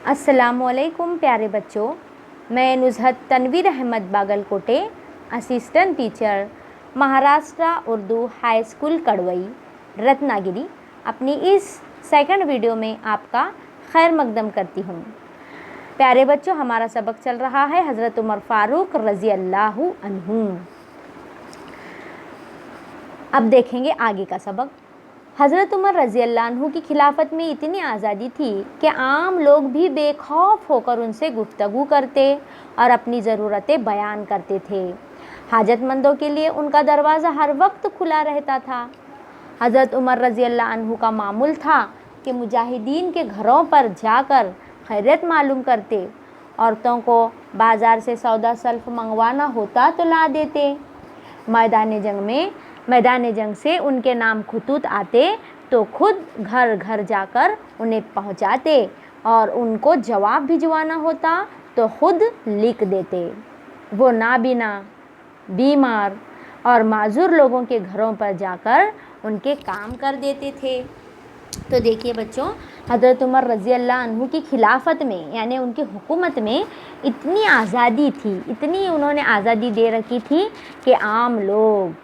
अस्सलामुअलैकुम प्यारे बच्चों, मैं Nuzhat Tanveer Ahmed Bagalkote, assistant teacher Maharashtra Urdu high school Kadwai Ratnagiri, अपनी इस सेकंड वीडियो में आपका खैर मकदम करती हूँ। प्यारे बच्चों, हमारा सबक चल रहा है हज़रत उमर फ़ारूक रज़ी अल्लाहु अन्हु। अब देखेंगे आगे का सबक। हज़रत उमर रज़ी अल्लाह अन्हु की खिलाफत में इतनी आज़ादी थी कि आम लोग भी बेखौफ होकर उनसे गुफ्तगू करते और अपनी ज़रूरतें बयान करते थे। हाजतमंदों के लिए उनका दरवाज़ा हर वक्त खुला रहता था। हज़रत उमर रज़ी अल्लाह अन्हु का मामूल था कि मुजाहिदीन के घरों पर जाकर खैरियत मालूम करते। औरतों को बाज़ार से सौदा सल्फ मंगवाना होता तो ला देते। मैदान जंग से उनके नाम खतूत आते तो खुद घर घर जाकर उन्हें पहुंचाते और उनको जवाब भिजवाना होता तो खुद लिख देते। वो नाबीना, बीमार और माजूर लोगों के घरों पर जाकर उनके काम कर देते थे। तो देखिए बच्चों, हज़रत उमर रज़ी अल्लाह अन्हु की खिलाफत में यानी उनकी हुकूमत में इतनी आज़ादी थी, इतनी उन्होंने आज़ादी दे रखी थी कि आम लोग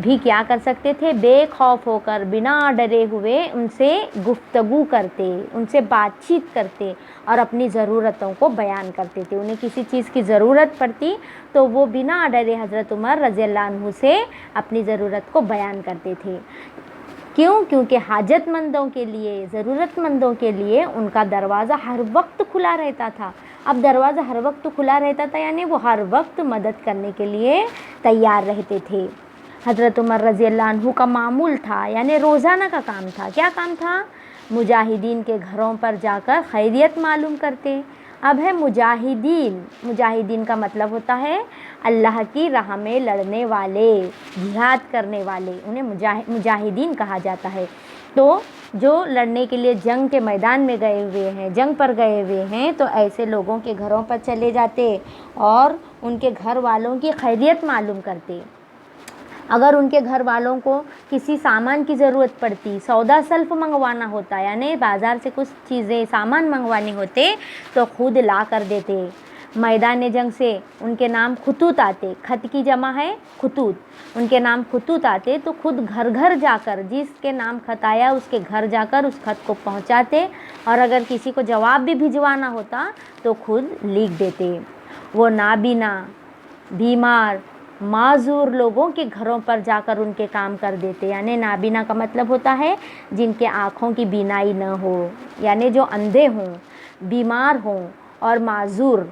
भी क्या कर सकते थे, बेखौफ होकर बिना डरे हुए उनसे गुफ्तगू करते, उनसे बातचीत करते और अपनी ज़रूरतों को बयान करते थे। उन्हें किसी चीज़ की ज़रूरत पड़ती तो वो बिना डरे हज़रत उमर रज़ी अल्लाह अन्हु से अपनी ज़रूरत को बयान करते थे। क्यों? क्योंकि हाजतमंदों के लिए, ज़रूरतमंदों के लिए उनका दरवाज़ा हर वक्त खुला रहता था। अब दरवाज़ा हर वक्त खुला रहता था यानी वो हर वक्त मदद करने के लिए तैयार रहते थे। हज़रत उमर रज़ी अल्लाह अन्हु का मामूल था यानी रोज़ाना का काम था। क्या काम था? मुजाहिदीन के घरों पर जाकर खैरियत मालूम करते। अब है मुजाहिदीन का मतलब होता है अल्लाह की राह में लड़ने वाले, जिहाद करने वाले, उन्हें मुजाहिदीन कहा जाता है। तो जो लड़ने के लिए जंग के मैदान में गए हुए हैं, जंग पर गए हुए हैं, तो ऐसे लोगों के घरों पर चले जाते और उनके घर वालों की खैरियत मालूम करते। अगर उनके घर वालों को किसी सामान की ज़रूरत पड़ती, सौदा सल्फ मंगवाना होता यानी बाज़ार से कुछ चीज़ें सामान मंगवाने होते तो खुद ला कर देते। मैदान जंग से उनके नाम खतूत आते, खत की जमा है खतूत, उनके नाम खतूत आते तो खुद घर घर जाकर, जिसके नाम खत आया उसके घर जाकर उस खत को पहुंचाते और अगर किसी को जवाब भी भिजवाना होता तो खुद लिख देते। वो नाबीना, बीमार, माजूर लोगों के घरों पर जाकर उनके काम कर देते। यानी नाबीना का मतलब होता है जिनके आँखों की बीनाई न हो, यानी जो अंधे हों, बीमार हों, और माजूर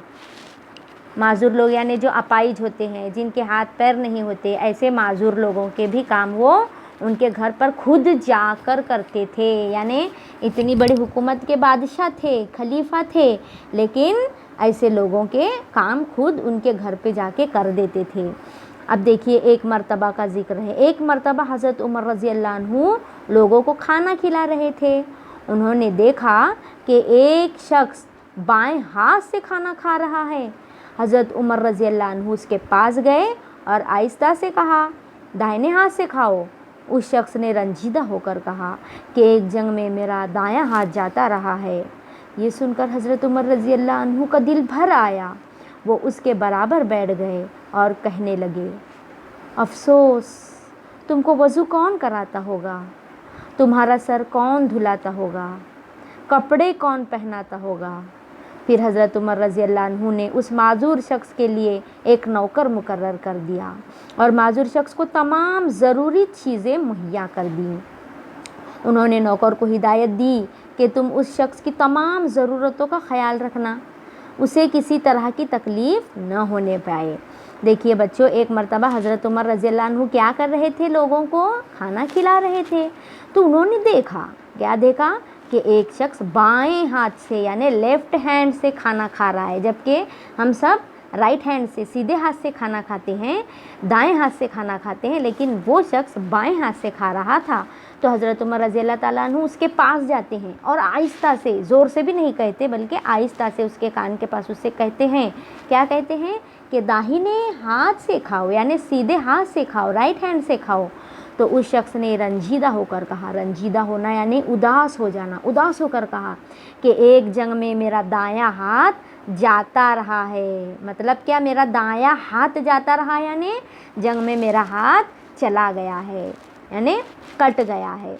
लोग यानी जो अपाइज होते हैं, जिनके हाथ पैर नहीं होते, ऐसे माजूर लोगों के भी काम वो उनके घर पर खुद जाकर करते थे। यानी इतनी बड़ी हुकूमत के बादशाह थे, खलीफा थे, लेकिन ऐसे लोगों के काम खुद उनके घर पे जाके कर देते थे। अब देखिए एक मर्तबा का जिक्र है। एक मर्तबा हज़रत उमर रज़ी अल्लाह अन्हु लोगों को खाना खिला रहे थे। उन्होंने देखा कि एक शख्स बाएं हाथ से खाना खा रहा है। हज़रत उमर रज़ी अल्लाह अन्हु उसके पास गए और आहिस्ता से कहा, दाहिने हाथ से खाओ। उस शख्स ने रंजीदा होकर कहा कि एक जंग में मेरा दायां हाथ जाता रहा है। ये सुनकर हज़रत उमर रज़ी अल्लाह अन्हु का दिल भर आया। वो उसके बराबर बैठ गए और कहने लगे, अफ़सोस, तुमको वज़ू कौन कराता होगा, तुम्हारा सर कौन धुलाता होगा, कपड़े कौन पहनाता होगा। फिर हज़रत उमर रज़ी अल्लाह अन्हु ने उस माजूर शख्स के लिए एक नौकर मुकर्रर कर दिया और माजूर शख्स को तमाम ज़रूरी चीज़ें मुहैया कर दी। उन्होंने नौकर को हिदायत दी कि तुम उस शख्स की तमाम ज़रूरतों का ख्याल रखना, उसे किसी तरह की तकलीफ़ न होने पाए। देखिए बच्चों, एक मर्तबा हज़रत उमर रज़ी अल्लाह अन्हु क्या कर रहे थे, लोगों को खाना खिला रहे थे। तो उन्होंने देखा, क्या देखा कि एक शख्स बाएं हाथ से यानी लेफ़्ट हैंड से खाना खा रहा है, जबकि हम सब राइट हैंड से, सीधे हाथ से खाना खाते हैं, दाएं हाथ से खाना खाते हैं, लेकिन वो शख्स बाएं हाथ से खा रहा था। तो हज़रत उमर रज़ी अल्लाह ताला अन्हु उसके पास जाते हैं और आहिस्ता से, ज़ोर से भी नहीं कहते बल्कि आहिस्ता से उसके कान के पास उससे कहते हैं, क्या कहते हैं कि दाहिने हाथ से खाओ यानी सीधे हाथ से खाओ, राइट हैंड से खाओ। تو اس شخص نے رنجیدہ ہو کر کہا، رنجیدہ ہونا یعنی اداس ہو جانا، اداس ہو کر کہا کہ ایک جنگ میں میرا دایاں ہاتھ جاتا رہا ہے۔ مطلب کیا؟ میرا دایاں ہاتھ جاتا رہا یعنی جنگ میں میرا ہاتھ چلا گیا ہے، یعنی کٹ گیا ہے۔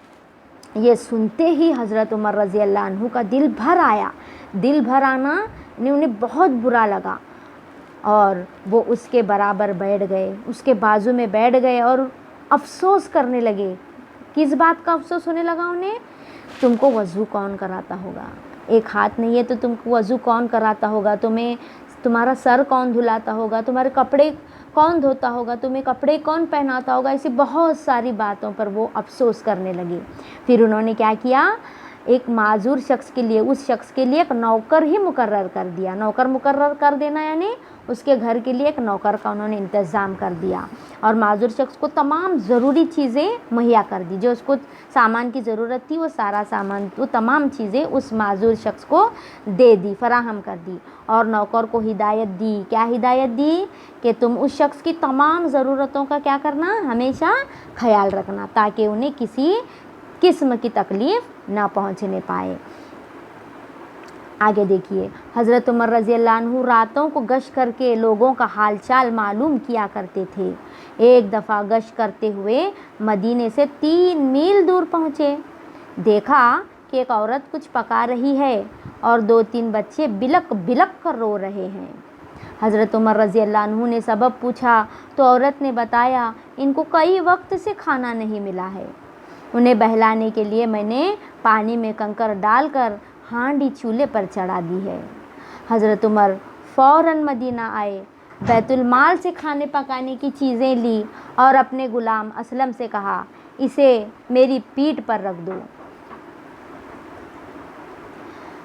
یہ سنتے ہی حضرت عمر رضی اللہ عنہ کا دل بھر آیا، دل بھر آنا یعنی انہیں بہت برا لگا، اور وہ اس کے برابر بیٹھ گئے، اس کے بازو میں بیٹھ گئے اور افسوس کرنے لگے۔ کس بات کا افسوس ہونے لگا انہیں؟ تم کو وضو کون کراتا ہوگا؟ ایک ہاتھ نہیں ہے تو تم کو وضو کون کراتا ہوگا؟ تمہارا سر کون دھلاتا ہوگا؟ تمہارے کپڑے کون دھوتا ہوگا؟ تمہیں کپڑے کون پہناتا ہوگا؟ ایسی بہت ساری باتوں پر وہ افسوس کرنے لگے۔ پھر انہوں نے کیا کیا؟ ایک معذور شخص کے لیے، اس شخص کے لیے ایک نوکر ہی مقرر کر دیا۔ نوکر مقرر کر دینا یعنی اس کے گھر کے لیے ایک نوکر کا انہوں نے انتظام کر دیا، اور معذور شخص کو تمام ضروری چیزیں مہیا کر دی۔ جو اس کو سامان کی ضرورت تھی وہ سارا سامان، وہ تمام چیزیں اس معذور شخص کو دے دی، فراہم کر دی، اور نوکر کو ہدایت دی۔ کیا ہدایت دی؟ کہ تم اس شخص کی تمام ضرورتوں کا کیا کرنا؟ ہمیشہ خیال رکھنا، تاکہ انہیں کسی قسم کی تکلیف نہ پہنچنے پائے۔ آگے دیکھیے، حضرت عمر رضی اللہ عنہ راتوں کو گشت کر کے لوگوں کا حال چال معلوم کیا کرتے تھے۔ ایک دفعہ گشت کرتے ہوئے مدینے سے 3 میل دور پہنچے، دیکھا کہ ایک عورت کچھ پکا رہی ہے اور 2-3 بچے بلک بلک کر رو رہے ہیں۔ حضرت عمر رضی اللہ عنہ نے سبب پوچھا تو عورت نے بتایا، ان کو کئی وقت سے کھانا نہیں ملا ہے، انہیں بہلانے کے لیے میں نے پانی میں کنکر ڈال کر ہانڈی چولہے پر چڑھا دی ہے۔ حضرت عمر فوراً مدینہ آئے، بیت المال سے کھانے پکانے کی چیزیں لی اور اپنے غلام اسلم سے کہا، اسے میری پیٹھ پر رکھ دو۔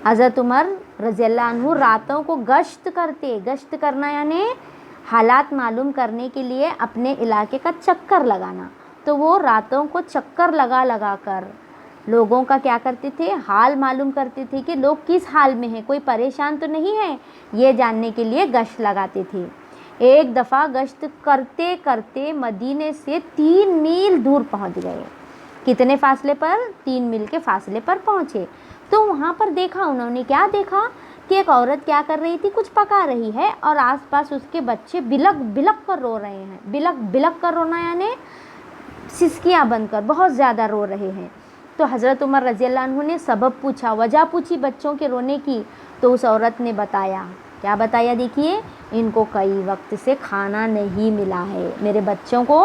حضرت عمر رضی اللہ عنہ راتوں کو گشت کرنا یعنی حالات معلوم کرنے کے لیے اپنے علاقے کا چکر لگانا، تو وہ راتوں کو چکر لگا کر لوگوں کا کیا کرتے تھے؟ حال معلوم کرتے تھے کہ لوگ کس حال میں ہیں، کوئی پریشان تو نہیں ہے، یہ جاننے کے لیے گشت لگاتے تھے۔ ایک دفعہ گشت کرتے کرتے مدینے سے 3 میل دور پہنچ گئے۔ کتنے فاصلے پر؟ 3 میل کے فاصلے پر پہنچے، تو وہاں پر دیکھا، انہوں نے کیا دیکھا کہ ایک عورت کیا کر رہی تھی؟ کچھ پکا رہی ہے، اور آس پاس اس کے بچے بلک بلک کر رو رہے ہیں۔ بلک بلک کر رونا یعنی سسکیاں بن کر بہت زیادہ رو رہے ہیں۔ تو حضرت عمر رضی اللہ عنہ نے سبب پوچھا، وجہ پوچھی بچوں کے رونے کی، تو اس عورت نے بتایا، کیا بتایا؟ دیکھیے، ان کو کئی وقت سے کھانا نہیں ملا ہے، میرے بچوں کو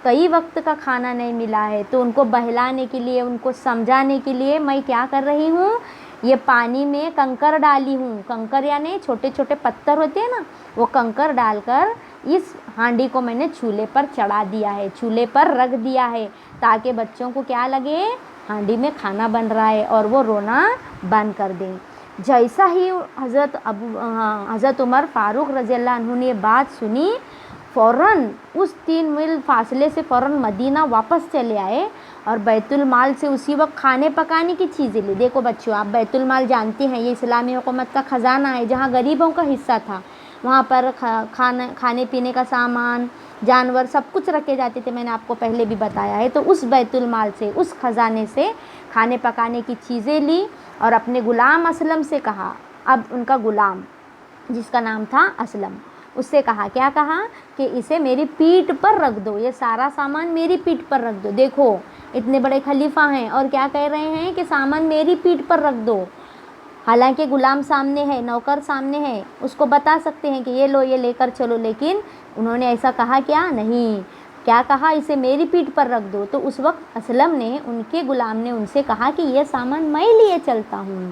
کئی وقت کا کھانا نہیں ملا ہے، تو ان کو بہلانے کے لیے، ان کو سمجھانے کے لیے میں کیا کر رہی ہوں؟ یہ پانی میں کنکر ڈالی ہوں۔ کنکر یعنی چھوٹے چھوٹے پتھر ہوتے ہیں نا، وہ کنکر ڈال کر اس ہانڈی کو میں نے چولہے پر چڑھا دیا ہے، چولہے پر رکھ دیا ہے، تاکہ بچوں کو کیا لگے؟ ہانڈی میں کھانا بن رہا ہے، اور وہ رونا بند کر دیں۔ جیسا ہی حضرت عمر فاروق رضی اللہ عنہ نے یہ بات سنی، فوراً اس 3 میل فاصلے سے فوراً مدینہ واپس چلے آئے، اور بیت المال سے اسی وقت کھانے پکانے کی چیزیں لی۔ دیکھو بچوں، آپ بیت المال جانتے ہیں، یہ اسلامی حکومت کا خزانہ ہے، جہاں غریبوں کا حصہ تھا، وہاں پر کھانے پینے کا سامان، جانور، سب کچھ رکھے جاتے تھے، میں نے آپ کو پہلے بھی بتایا ہے۔ تو اس بیت المال سے، اس خزانے سے کھانے پکانے کی چیزیں لی، اور اپنے غلام اسلم سے کہا، اب ان کا غلام جس کا نام تھا اسلم، اس سے کہا، کیا کہا؟ کہ اسے میری پیٹھ پر رکھ دو، یہ سارا سامان میری پیٹھ پر رکھ دو۔ دیکھو، اتنے بڑے خلیفہ ہیں اور کیا کہہ رہے ہیں کہ سامان میری پیٹھ پر رکھ دو۔ حالانکہ غلام سامنے ہے، نوکر سامنے ہے، اس کو بتا سکتے ہیں کہ یہ لو، یہ لے کر چلو، لیکن انہوں نے ایسا کہا کیا؟ نہیں، کیا کہا؟ اسے میری پیٹھ پر رکھ دو۔ تو اس وقت اسلم نے، ان کے غلام نے ان سے کہا کہ یہ سامان میں لیے چلتا ہوں۔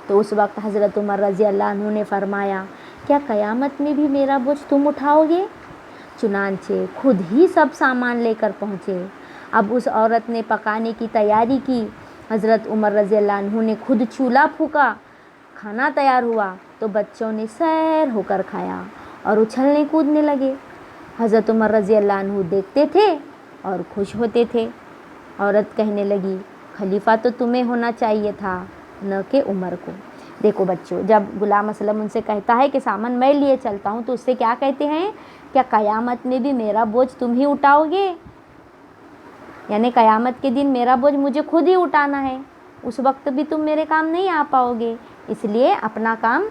تو اس وقت حضرت عمر رضی اللہ عنہ نے فرمایا، کیا قیامت میں بھی میرا بوجھ تم اٹھاؤ گے؟ چنانچہ خود ہی سب سامان لے کر پہنچے۔ اب اس عورت نے پکانے کی تیاری کی، حضرت عمر رضی اللہ عنہ نے خود چولہا پھونکا، کھانا تیار ہوا تو بچوں نے سیر ہو کر کھایا اور اچھلنے کودنے لگے۔ حضرت عمر رضی اللہ عنہ دیکھتے تھے اور خوش ہوتے تھے۔ عورت کہنے لگی، خلیفہ تو تمہیں ہونا چاہیے تھا، نہ کہ عمر کو۔ دیکھو بچوں، جب غلام اسلم ان سے کہتا ہے کہ سامان میں لیے چلتا ہوں، تو اس سے کیا کہتے ہیں؟ کیا قیامت میں بھی میرا بوجھ تم ہی اٹھاؤ گے؟ यानी क़यामत के दिन मेरा बोझ मुझे खुद ही उठाना है, उस वक्त भी तुम मेरे काम नहीं आ पाओगे, इसलिए अपना काम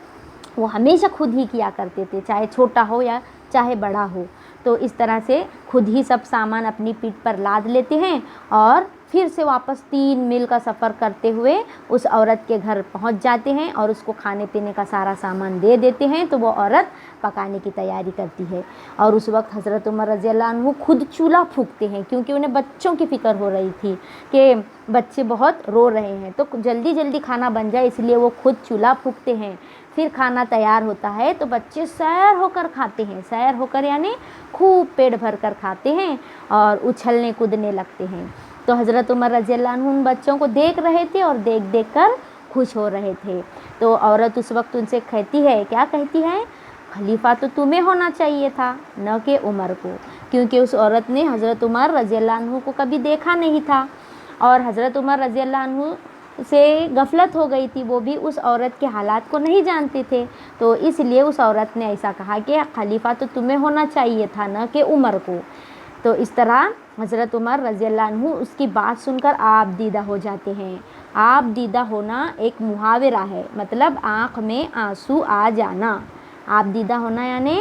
वो हमेशा खुद ही किया करते थे, चाहे छोटा हो या चाहे बड़ा हो। तो इस तरह से खुद ही सब सामान अपनी पीठ पर लाद लेते हैं और फिर से वापस 3 मील का सफ़र करते हुए उस औरत के घर पहुंच जाते हैं और उसको खाने पीने का सारा सामान दे देते हैं। तो वो औरत पकाने की तैयारी करती है और उस वक्त हज़रत उमर रज़ी अल्लाह अन्हु खुद चूल्हा फूंकते हैं, क्योंकि उन्हें बच्चों की फ़िक्र हो रही थी कि बच्चे बहुत रो रहे हैं, तो जल्दी जल्दी खाना बन जाए, इसलिए वो खुद चूल्हा फूंकते हैं। फिर खाना तैयार होता है तो बच्चे सैर होकर खाते हैं, सैर होकर यानी खूब पेट भर कर खाते हैं और उछलने कूदने लगते हैं। तो हज़रत उमर रज़ी अल्लाह अन्हु उन बच्चों को देख रहे थे और देख देख कर खुश हो रहे थे। तो औरत उस वक्त उनसे कहती है, क्या कहती है, खलीफा तो तुम्हें होना चाहिए था, न कि उमर को, क्योंकि उस औरत ने हज़रत उमर रज़ी अल्लाह अन्हु को कभी देखा नहीं था और हज़रत उमर रज़ी अल्लाह अन्हु से गफलत हो गई थी, वो भी उस औरत के हालात को नहीं जानते थे। तो इसलिए उस औरत ने ऐसा कहा कि खलीफा तो तुम्हें होना चाहिए था, न कि उमर को। तो इस तरह हज़रत उमर रज़ी अल्लाह अन्हु उसकी बात सुनकर आप दीदा हो जाते हैं। आप दीदा होना एक मुहावरा है, मतलब आँख में आंसू आ जाना। आप दीदा होना यानी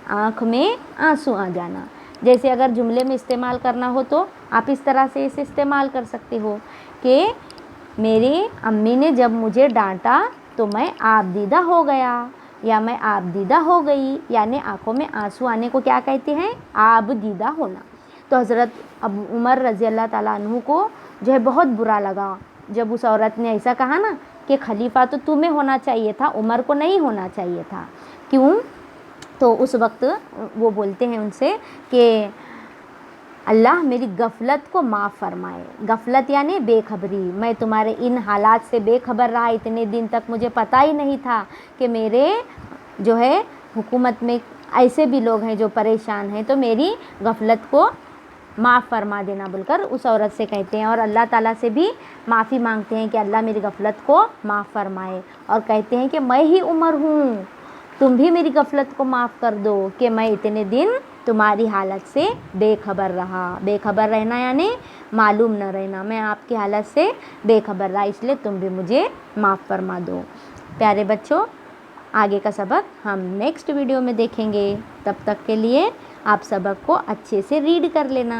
आँख में आंसू आ जाना। जैसे अगर जुमले में इस्तेमाल करना हो तो आप इस तरह से इसे इस्तेमाल कर सकते हो कि मेरी अम्मी ने जब मुझे डांटा तो मैं आप दीदा हो गया, या मैं आप दीदा हो गई, यानी आँखों में आंसू आने को क्या कहते हैं, आप दीदा होना। तो हज़रत उमर रज़ी अल्लाह ताला अन्हु को जो है बहुत बुरा लगा जब उस औरत ने ऐसा कहा ना कि खलीफा तो तुम्हें होना चाहिए था, उमर को नहीं होना चाहिए था। क्यों? तो उस वक्त वो बोलते हैं उनसे कि अल्लाह मेरी गफलत को माफ़ फरमाए। गफलत यानी बेखबरी, मैं तुम्हारे इन हालात से बेखबर रहा, इतने दिन तक मुझे पता ही नहीं था कि मेरे जो है हुकूमत में ऐसे भी लोग हैं जो परेशान हैं, तो मेरी गफलत को माफ़ फरमा देना बोलकर उस औरत से कहते हैं। और अल्लाह ताला से भी माफ़ी मांगते हैं कि अल्लाह मेरी गफलत को माफ़ फरमाए, और कहते हैं कि मैं ही उमर हूँ, तुम भी मेरी गफलत को माफ़ कर दो कि मैं इतने दिन तुम्हारी हालत से बेखबर रहा। बेखबर रहना यानी मालूम न रहना, मैं आपकी हालत से बेखबर रहा, इसलिए तुम भी मुझे माफ़ फरमा दो। प्यारे बच्चों, आगे का सबक हम नेक्स्ट वीडियो में देखेंगे। तब तक के लिए आप सबक को अच्छे से रीड कर लेना।